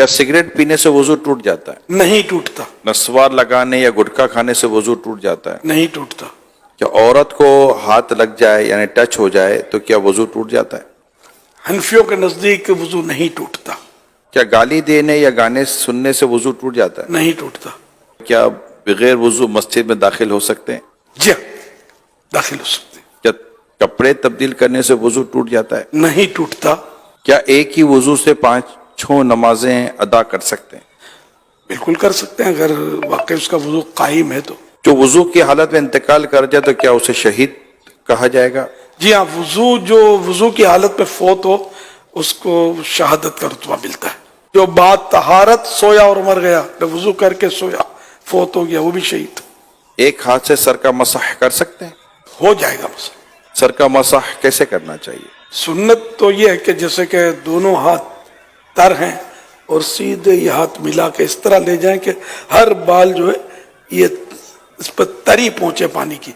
کیا سگریٹ پینے سے وضو ٹوٹ جاتا ہے؟ نہیں ٹوٹتا، نسوار لگانے یا گٹکا کھانے سے وضو ٹوٹ جاتا ہے؟ نہیں ٹوٹتا۔ کیا عورت کو ہاتھ لگ جائے یعنی ٹچ ہو جائے تو کیا وضو ٹوٹ جاتا ہے؟ حنفیوں کے نزدیک وضو نہیں ٹوٹتا، کیا گالی دینے یا گانے سننے سے وضو ٹوٹ جاتا ہے؟ نہیں ٹوٹتا۔ کیا بغیر وضو مسجد میں داخل ہو سکتے ہیں؟ جی داخل ہو سکتے، کیا کپڑے تبدیل کرنے سے وضو ٹوٹ جاتا ہے؟ نہیں ٹوٹتا۔ کیا ایک ہی وضو سے 5 نمازیں ادا کر سکتے ہیں؟ بالکل کر سکتے ہیں اگر واقعی اس کا وضو قائم ہے تو۔ جو وضو کی حالت میں انتقال کر جائے تو کیا اسے شہید کہا جائے گا؟ جی ہاں، جو وضو کی حالت میں فوت ہو اس کو شہادت کا رتبہ ملتا ہے۔ جو بعد طہارت سویا اور مر گیا، وضو کر کے سویا فوت ہو گیا، وہ بھی شہید ایک ہاتھ سے سر کا مسح کر سکتے ہیں؟ ہو جائے گا۔ مسئلہ سر کا مسح کیسے کرنا چاہیے؟ سنت تو یہ ہے کہ جیسے کہ دونوں ہاتھ تر ہیں اور سیدھے یہ ہاتھ ملا کے اس طرح لے جائیں کہ ہر بال جو ہے یہ اس پر تری پہنچے پانی کی،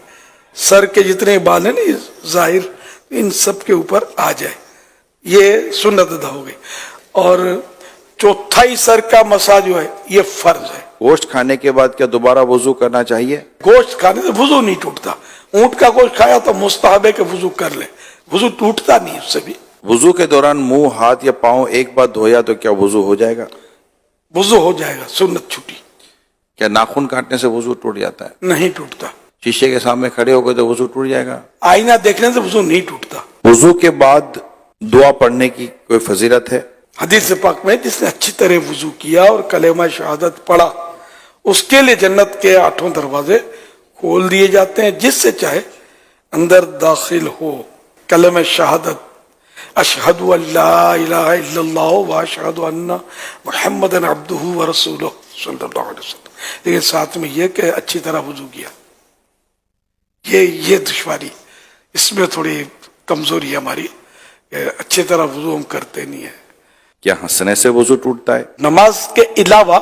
سر کے جتنے بال ہیں نا ظاہر ان سب کے اوپر آ جائے، یہ سنت ادا ہو گئی۔ اور چوتھائی سر کا مسا جو ہے یہ فرض ہے۔ گوشت کھانے کے بعد کیا دوبارہ وضو کرنا چاہیے؟ گوشت کھانے سے وضو نہیں ٹوٹتا، اونٹ کا گوشت کھایا تو مستحب ہے کہ وضو کر لے، وضو ٹوٹتا نہیں اس سے بھی۔ وضو کے دوران منہ، ہاتھ یا پاؤں ایک بار دھویا تو کیا وضو ہو جائے گا؟ وضو ہو جائے گا، سنت چھٹی، کیا ناخن کاٹنے سے وضو ٹوٹ جاتا ہے؟ نہیں ٹوٹتا۔ شیشے کے سامنے کھڑے ہو گئے تو وضو ٹوٹ جائے گا؟ آئینہ دیکھنے سے وضو نہیں ٹوٹتا۔ وضو کے بعد دعا پڑھنے کی کوئی فضیلت ہے؟ حدیث پاک میں جس نے اچھی طرح وضو کیا اور کلمہ شہادت پڑھا اس کے لیے جنت کے 8 دروازے کھول دیے جاتے ہیں، جس سے چاہے اندر داخل ہو۔ کلمہ شہادت اشہد ان لا الہ الا اللہ واشہد ان محمد عبدہ ورسولہ صلی اللہ علیہ وسلم، لیکن ساتھ میں یہ کہ اچھی طرح وضو کیا۔ یہ دشواری، اس میں تھوڑی کمزوری ہے ہماری کہ اچھی طرح وضو ہم کرتے نہیں ہیں۔ کیا ہنسنے سے وضو ٹوٹتا ہے؟ نماز کے علاوہ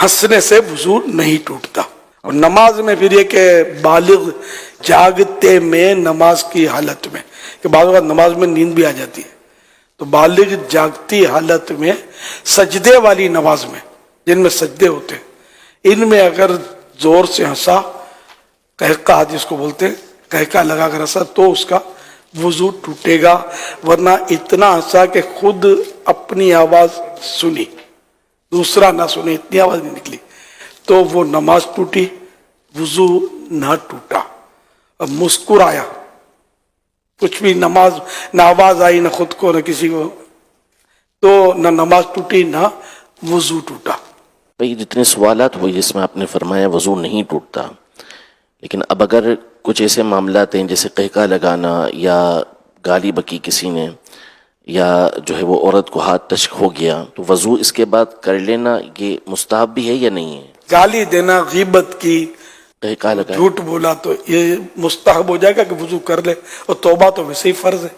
ہنسنے سے وضو نہیں ٹوٹتا۔ اور نماز میں پھر یہ کہ بالغ جاگتے میں نماز کی حالت میں، کہ بعض اوقات نماز میں نیند بھی آ جاتی ہے، تو بالغ جاگتی حالت میں سجدے والی نماز میں جن میں سجدے ہوتے ہیں، ان میں اگر زور سے ہنسا، قہقہ جس کو بولتے ہیں، قہقہ لگا کر ہنسا تو اس کا وضو ٹوٹے گا، ورنہ اتنا ہنسا کہ خود اپنی آواز سنی دوسرا نہ سنے، اتنی آواز نہیں نکلی تو وہ نماز ٹوٹی، وضو نہ ٹوٹا۔ اب مسکرایا، کچھ بھی نماز نہ آواز آئی نہ خود کو نہ کسی کو، تو نہ نماز ٹوٹی نہ وضو ٹوٹا۔ بھئی جتنے سوالات ہوئے جس میں آپ نے فرمایا وضو نہیں ٹوٹتا، لیکن اب اگر کچھ ایسے معاملات ہیں جیسے قہقہ لگانا یا گالی بکی کسی نے، یا جو ہے وہ عورت کو ہاتھ ٹچ ہو گیا، تو وضو اس کے بعد کر لینا یہ مستحب بھی ہے یا نہیں ہے؟ گالی دینا، غیبت کی، قہقہ لگانا، جھوٹ بولا تو یہ مستحب ہو جائے گا کہ وضو کر لے، اور توبہ تو ویسے ہی فرض ہے۔